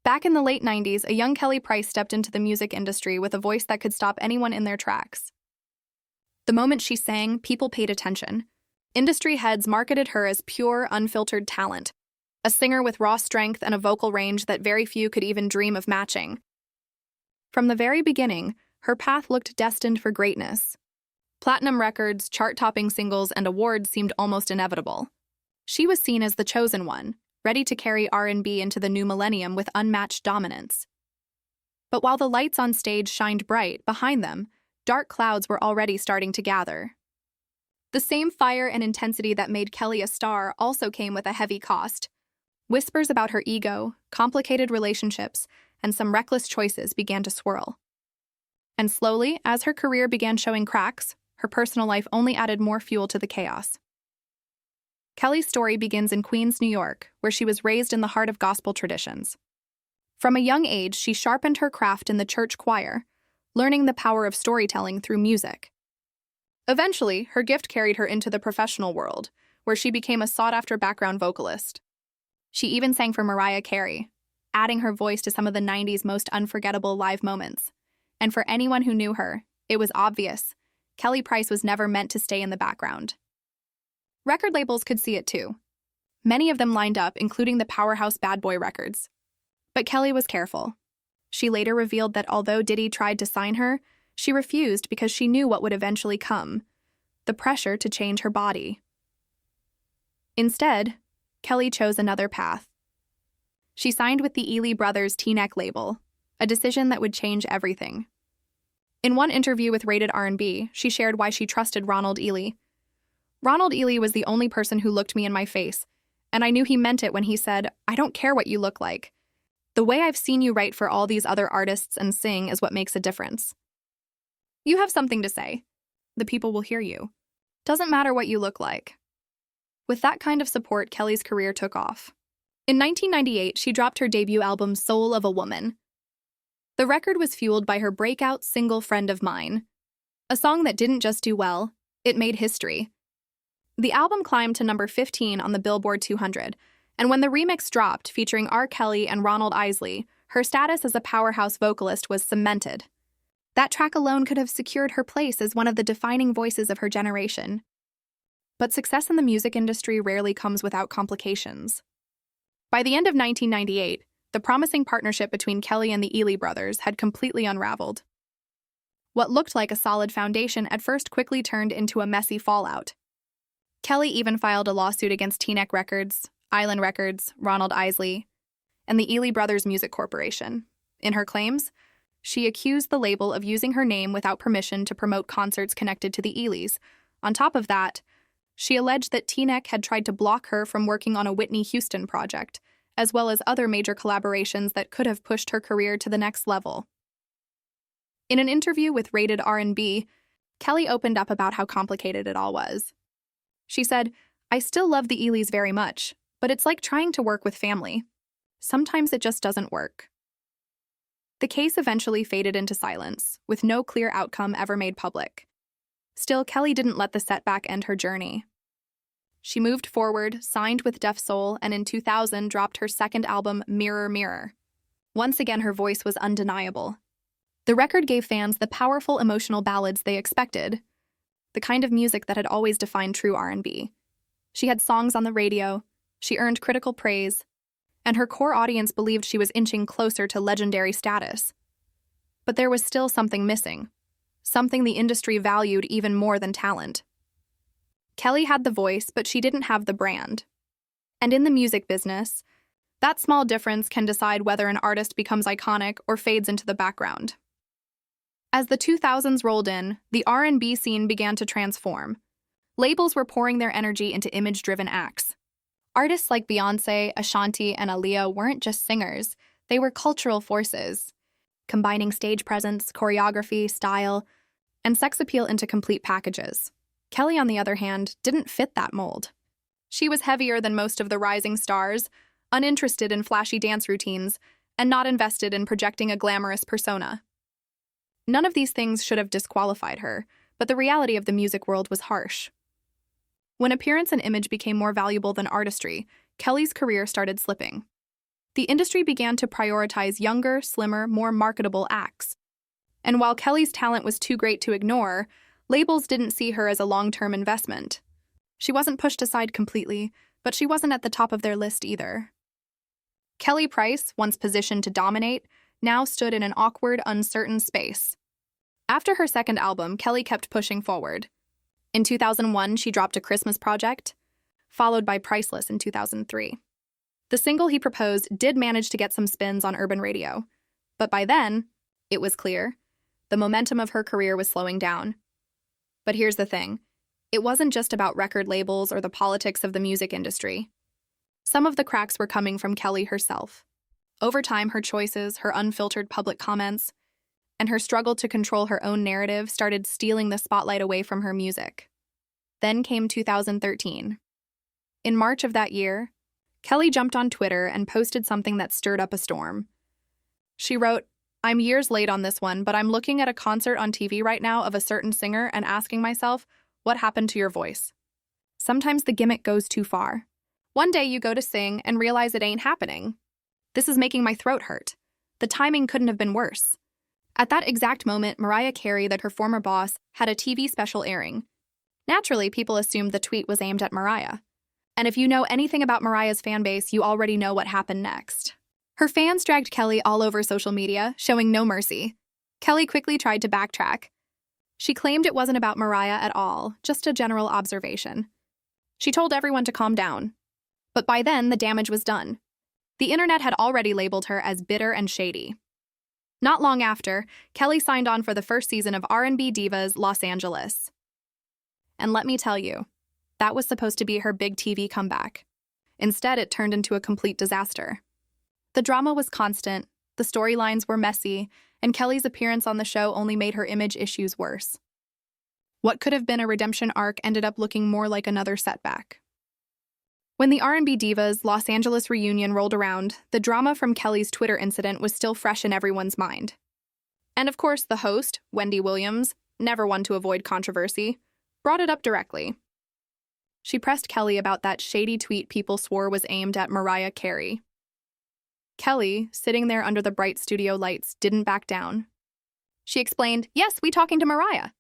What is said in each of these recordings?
Back in the late 90s, a young KellyPrice stepped into the music industry with a voice that could stop anyone in their tracks. The moment she sang, people paid attention. Industry heads marketed her as pure, unfiltered talent, a singer with raw strength and a vocal range that very few could even dream of matching. From the very beginning, her path looked destined for greatness. Platinum records, chart-topping singles, and awards seemed almost inevitable. She was seen as the chosen one, ready to carry R&B into the new millennium with unmatched dominance. But while the lights on stage shined bright, behind them, dark clouds were already starting to gather. The same fire and intensity that made Kelly a star also came with a heavy cost. Whispers about her ego, complicated relationships, and some reckless choices began to swirl. And slowly, as her career began showing cracks, her personal life only added more fuel to the chaos. Kelly's story begins in Queens, New York, where she was raised in the heart of gospel traditions. From a young age, she sharpened her craft in the church choir, learning the power of storytelling through music. Eventually, her gift carried her into the professional world, where she became a sought-after background vocalist. She even sang for Mariah Carey, adding her voice to some of the 90s most unforgettable live moments. And for anyone who knew her, it was obvious. KellyPrice was never meant to stay in the background. Record labels could see it too. Many of them lined up, including the powerhouse Bad Boy Records. But Kelly was careful. She later revealed that although Diddy tried to sign her, she refused because she knew what would eventually come: the pressure to change her body. Instead, Kelly chose another path. She signed with the Ely Brothers T-Neck label, a decision that would change everything. In one interview with Rated R&B, she shared why she trusted Ronald Ely. Ronald Ely was the only person who looked me in my face, and I knew he meant it when he said, "I don't care what you look like. The way I've seen you write for all these other artists and sing is what makes a difference. You have something to say. The people will hear you. Doesn't matter what you look like." With that kind of support, Kelly's career took off. In 1998, she dropped her debut album, Soul of a Woman. The record was fueled by her breakout single Friend of Mine, a song that didn't just do well, it made history. The album climbed to number 15 on the Billboard 200, and when the remix dropped featuring R. Kelly and Ronald Isley, her status as a powerhouse vocalist was cemented. That track alone could have secured her place as one of the defining voices of her generation. But success in the music industry rarely comes without complications. By the end of 1998, the promising partnership between Kelly and the Ely brothers had completely unraveled. What looked like a solid foundation at first quickly turned into a messy fallout. Kelly even filed a lawsuit against T-Neck Records, Island Records, Ronald Isley, and the Ely Brothers Music Corporation. In her claims, she accused the label of using her name without permission to promote concerts connected to the Elys. On top of that, she alleged that T-Neck had tried to block her from working on a Whitney Houston project, as well as other major collaborations that could have pushed her career to the next level. In an interview with Rated R&B, Kelly opened up about how complicated it all was. She said, "I still love the Elys very much, but it's like trying to work with family. Sometimes it just doesn't work." The case eventually faded into silence, with no clear outcome ever made public. Still, Kelly didn't let the setback end her journey. She moved forward, signed with Def Soul, and in 2000 dropped her second album, Mirror Mirror. Once again, her voice was undeniable. The record gave fans the powerful emotional ballads they expected, the kind of music that had always defined true R&B. She had songs on the radio, she earned critical praise, and her core audience believed she was inching closer to legendary status. But there was still something missing, something the industry valued even more than talent. Kelly had the voice, but she didn't have the brand. And in the music business, that small difference can decide whether an artist becomes iconic or fades into the background. As the 2000s rolled in, the R&B scene began to transform. Labels were pouring their energy into image-driven acts. Artists like Beyoncé, Ashanti, and Aaliyah weren't just singers, they were cultural forces, combining stage presence, choreography, style, and sex appeal into complete packages. Kelly, on the other hand, didn't fit that mold. She was heavier than most of the rising stars, uninterested in flashy dance routines, and not invested in projecting a glamorous persona. None of these things should have disqualified her, but the reality of the music world was harsh. When appearance and image became more valuable than artistry, Kelly's career started slipping. the industry began to prioritize younger, slimmer, more marketable acts. And while Kelly's talent was too great to ignore, labels didn't see her as a long-term investment. She wasn't pushed aside completely, but she wasn't at the top of their list either. KellyPrice, once positioned to dominate, now stood in an awkward, uncertain space. After her second album, Kelly kept pushing forward. In 2001, she dropped a Christmas project, followed by Priceless in 2003. The single he proposed did manage to get some spins on urban radio, but by then, it was clear, the momentum of her career was slowing down. But here's the thing, it wasn't just about record labels or the politics of the music industry. Some of the cracks were coming from Kelly herself. Over time, her choices, her unfiltered public comments, and her struggle to control her own narrative started stealing the spotlight away from her music. Then came 2013. In March of that year, Kelly jumped on Twitter and posted something that stirred up a storm. She wrote, "I'm years late on this one, but I'm looking at a concert on TV right now of a certain singer and asking myself, what happened to your voice? Sometimes the gimmick goes too far. One day you go to sing and realize it ain't happening. This is making my throat hurt. The timing couldn't have been worse." At that exact moment, Mariah Carey, her former boss, had a TV special airing. Naturally, people assumed the tweet was aimed at Mariah. And if you know anything about Mariah's fanbase, you already know what happened next. Her fans dragged Kelly all over social media, showing no mercy. Kelly quickly tried to backtrack. She claimed it wasn't about Mariah at all, just a general observation. She told everyone to calm down. But by then, the damage was done. The internet had already labeled her as bitter and shady. Not long after, Kelly signed on for the first season of R&B Divas Los Angeles. And let me tell you, that was supposed to be her big TV comeback. Instead, it turned into a complete disaster. The drama was constant, the storylines were messy, and Kelly's appearance on the show only made her image issues worse. What could have been a redemption arc ended up looking more like another setback. When the R&B Divas Los Angeles reunion rolled around, the drama from Kelly's Twitter incident was still fresh in everyone's mind. And of course, the host, Wendy Williams, never one to avoid controversy, brought it up directly. She pressed Kelly about that shady tweet people swore was aimed at Mariah Carey. Kelly, sitting there under the bright studio lights, didn't back down. She explained, "Yes, we talking to Mariah.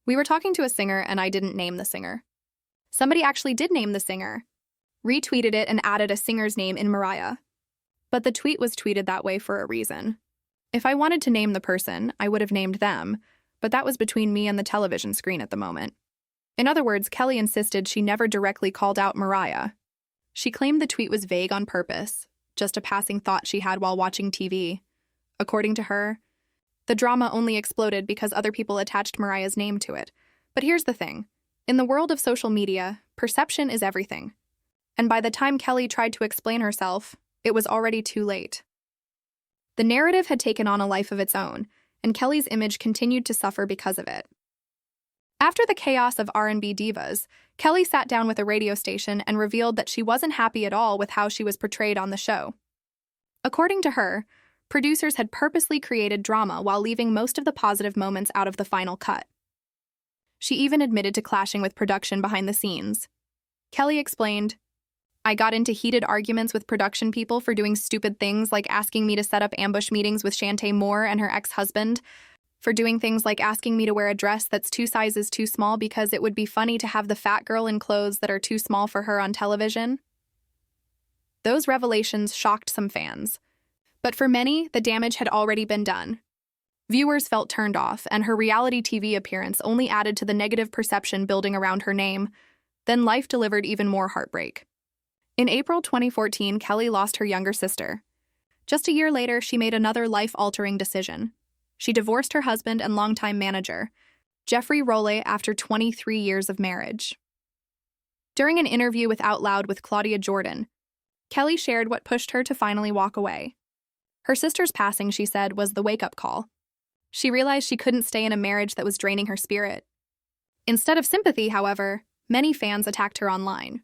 We were talking to a singer and I didn't name the singer. Somebody actually did name the singer, retweeted it and added a singer's name in Mariah. But the tweet was tweeted that way for a reason. If I wanted to name the person, I would have named them, but that was between me and the television screen at the moment." In other words, Kelly insisted she never directly called out Mariah. She claimed the tweet was vague on purpose, just a passing thought she had while watching TV. According to her, the drama only exploded because other people attached Mariah's name to it. But here's the thing. In the world of social media, perception is everything. And by the time Kelly tried to explain herself, it was already too late. The narrative had taken on a life of its own, and Kelly's image continued to suffer because of it. After the chaos of R&B Divas, Kelly sat down with a radio station and revealed that she wasn't happy at all with how she was portrayed on the show. According to her, producers had purposely created drama while leaving most of the positive moments out of the final cut. She even admitted to clashing with production behind the scenes. Kelly explained, "I got into heated arguments with production people for doing stupid things like asking me to set up ambush meetings with Shantae Moore and her ex-husband, for doing things like asking me to wear a dress that's 2 sizes too small because it would be funny to have the fat girl in clothes that are too small for her on television." Those revelations shocked some fans. But for many, the damage had already been done. Viewers felt turned off, and her reality TV appearance only added to the negative perception building around her name. Then life delivered even more heartbreak. In April 2014, Kelly lost her younger sister. Just a year later, she made another life-altering decision. She divorced her husband and longtime manager, Jeffrey Rolle, after 23 years of marriage. During an interview with Out Loud with Claudia Jordan, Kelly shared what pushed her to finally walk away. Her sister's passing, she said, was the wake-up call. She realized she couldn't stay in a marriage that was draining her spirit. Instead of sympathy, however, many fans attacked her online.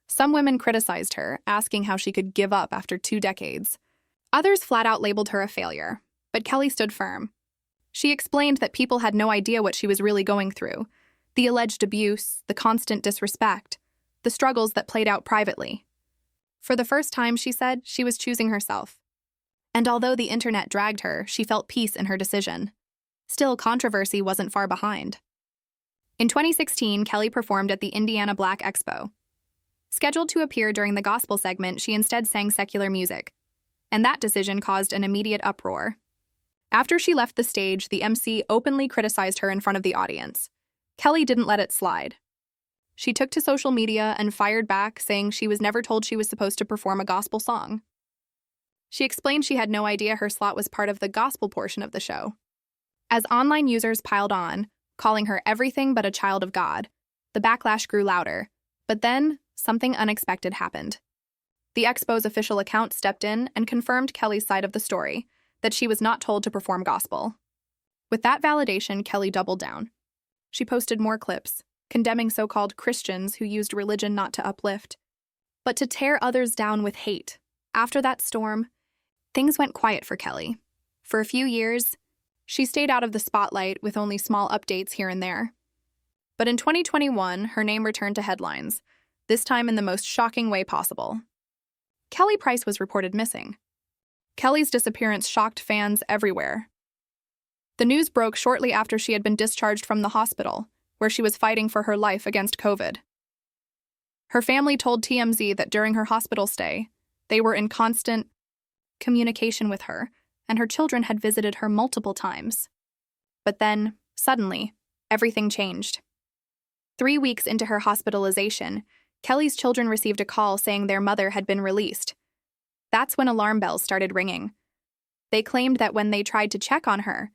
Some women criticized her, asking how she could give up after 2 decades. Others flat out labeled her a failure, but Kelly stood firm. She explained that people had no idea what she was really going through, the alleged abuse, the constant disrespect, the struggles that played out privately. For the first time, she said, she was choosing herself. And although the internet dragged her, she felt peace in her decision. Still, controversy wasn't far behind. In 2016, Kelly performed at the Indiana Black Expo. Scheduled to appear during the gospel segment, she instead sang secular music, and that decision caused an immediate uproar. After she left the stage, the MC openly criticized her in front of the audience. Kelly didn't let it slide. She took to social media and fired back, saying she was never told she was supposed to perform a gospel song. She explained she had no idea her slot was part of the gospel portion of the show. As online users piled on, calling her everything but a child of God, the backlash grew louder. But then, something unexpected happened. The Expo's official account stepped in and confirmed Kelly's side of the story, that she was not told to perform gospel. With that validation, Kelly doubled down. She posted more clips, condemning so-called Christians who used religion not to uplift, but to tear others down with hate. After that storm, things went quiet for Kelly. For a few years, she stayed out of the spotlight with only small updates here and there. But in 2021, her name returned to headlines, this time in the most shocking way possible. KellyPrice was reported missing. Kelly's disappearance shocked fans everywhere. The news broke shortly after she had been discharged from the hospital, where she was fighting for her life against COVID. Her family told TMZ that during her hospital stay, they were in constant communication with her, and her children had visited her multiple times. But then, suddenly, everything changed. 3 weeks into her hospitalization, Kelly's children received a call saying their mother had been released. That's when alarm bells started ringing. They claimed that when they tried to check on her,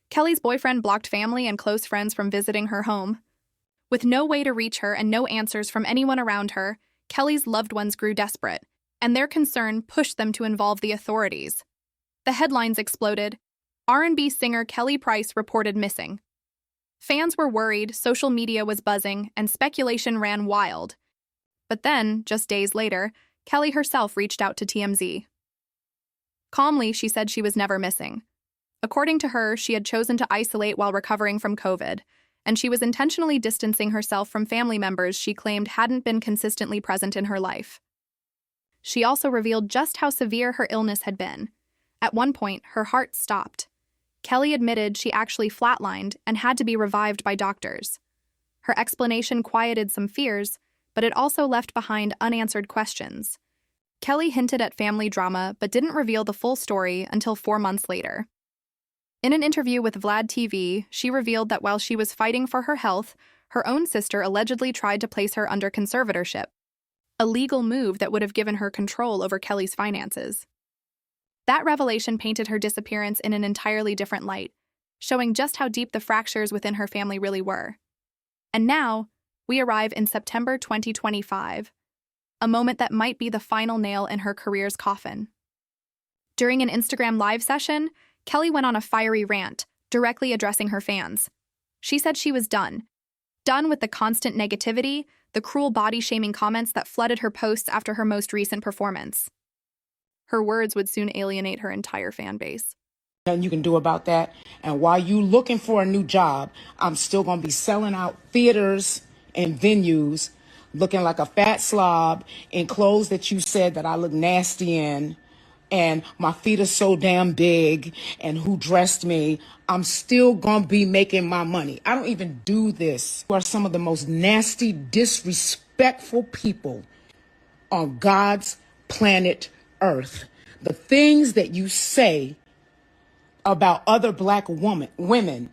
Kelly's boyfriend blocked family and close friends from visiting her home. With no way to reach her and no answers from anyone around her, Kelly's loved ones grew desperate, and their concern pushed them to involve the authorities. The headlines exploded. R&B singer KellyPrice reported missing. Fans were worried, social media was buzzing, and speculation ran wild. But then, just days later, Kelly herself reached out to TMZ. Calmly, she said she was never missing. According to her, she had chosen to isolate while recovering from COVID, and she was intentionally distancing herself from family members she claimed hadn't been consistently present in her life. She also revealed just how severe her illness had been. At one point, her heart stopped. Kelly admitted she actually flatlined and had to be revived by doctors. Her explanation quieted some fears, but it also left behind unanswered questions. Kelly hinted at family drama but didn't reveal the full story until 4 months later. In an interview with Vlad TV, she revealed that while she was fighting for her health, her own sister allegedly tried to place her under conservatorship, a legal move that would have given her control over Kelly's finances. That revelation painted her disappearance in an entirely different light, showing just how deep the fractures within her family really were. And now, we arrive in September 2025, a moment that might be the final nail in her career's coffin. During an Instagram live session, Kelly went on a fiery rant, directly addressing her fans. She said she was done with the constant negativity, the cruel body-shaming comments that flooded her posts after her most recent performance. Her words would soon alienate her entire fan base. Nothing you can do about that. And while you looking for a new job, I'm still going to be selling out theaters and venues, looking like a fat slob in clothes that you said that I look nasty in, and my feet are so damn big, and who dressed me. I'm still going to be making my money. I don't even do this. You are some of the most nasty, disrespectful people on God's planet Earth. The things that you say about other black women,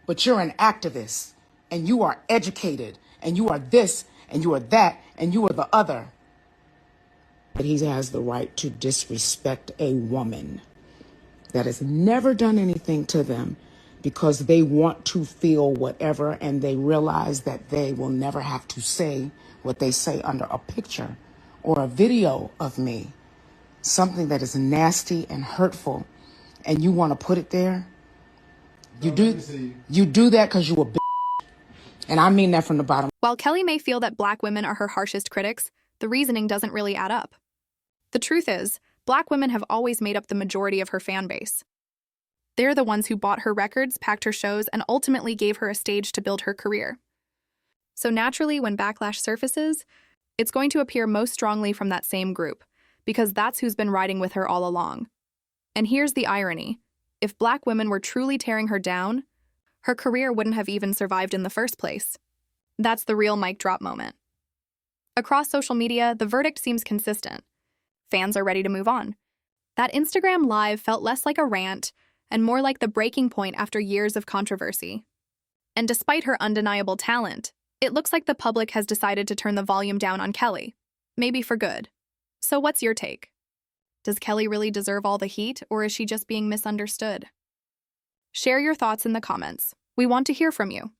but you're an activist, and you are educated, and you are this, and you are that, and you are the other. But he has the right to disrespect a woman that has never done anything to them because they want to feel whatever, and they realize that they will never have to say what they say under a picture or a video of me. Something that is nasty and hurtful, and you want to put it there. You do that because you a bitch. And I mean that from the bottom. While Kelly may feel that black women are her harshest critics, the reasoning doesn't really add up. The truth is, black women have always made up the majority of her fan base. They're the ones who bought her records, packed her shows, and ultimately gave her a stage to build her career. So naturally, when backlash surfaces, it's going to appear most strongly from that same group, because that's who's been riding with her all along. And here's the irony. If Black women were truly tearing her down, her career wouldn't have even survived in the first place. That's the real mic drop moment. Across social media, the verdict seems consistent. Fans are ready to move on. That Instagram Live felt less like a rant and more like the breaking point after years of controversy. And despite her undeniable talent, it looks like the public has decided to turn the volume down on Kelly, maybe for good. So what's your take? Does Kelly really deserve all the heat, or is she just being misunderstood? Share your thoughts in the comments. We want to hear from you.